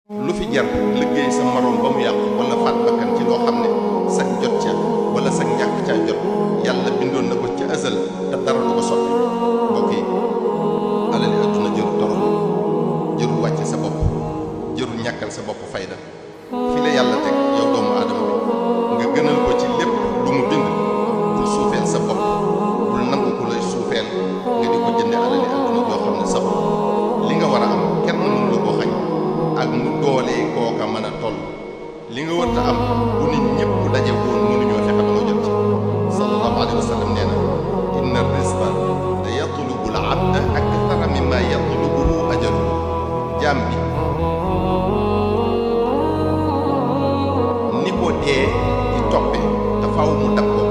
lu fi jar liggéey sa moroom ba mu yàqu wala faat bakkan ci loo xam ne sag jot ca wala sag ñàkk caa jot yàlla bindoon na ko ca azal te dara du ko soppi. mbokk yi alali adduna jëru torox jëru wàcce sa bopp jëru ñàkkal sa bopp fayda fi la yàlla teg yow doomu aadama bi nga gënal ko ci lépp lu mu bind. bul suufeel sa bopp bul nangu ku lay suufeel nga di ko jënde alali adduna joo xam ne sax li nga war a am kenn mënu la ko xañ ak mu doolee kooka mën a toll li nga wërta am bu nit ñëpp daje woon mënuñoo fexe ba nga jot ci. sallallahu alayhi wa sallam nee na inna rizqa la yatlubu al abda akthara mimma yatlubuhu ajaluhu. jaam bi ni ko dee di toppe te faaw mu dab ko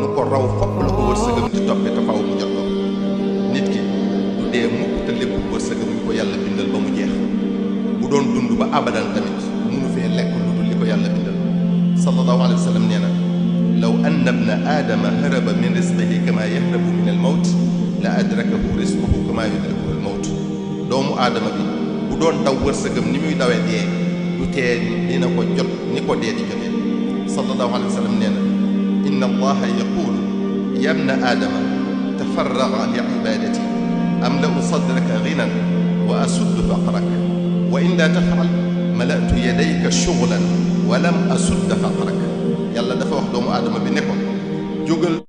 nu ko raw fopp la ko wërsëgam di toppe te faaw mu jot ko. nit ki du dee mukk te lépp wërsëgam ñu ko yàlla bindal ba mu jeex. bu doon dund ba abadan tamit munu fee lekk lu dul li ko yàlla bindal. sallallahu alayhi wa sallam nee na law anna ibna aadama haraba min rizqihi kama yahrabu min al mawt la adrakahu rizquhu kama yudrakuhu al mawt. doomu aadama bi bu doon daw wërsëgam ni muy dawee dee du tee dina ko jot ni ko dee di jotee. sallallahu alayhi wa sallam nee na inna allaha yaqulu ya ibna aadama tafarraga li ibadati amla'u sadraka ghinan wa asuddu faqrak wa in laa taf'al mala'tu yadayka shughlan wa lam asudda faqrak. yàlla dafa wax doomu aadama bi ne ko jógal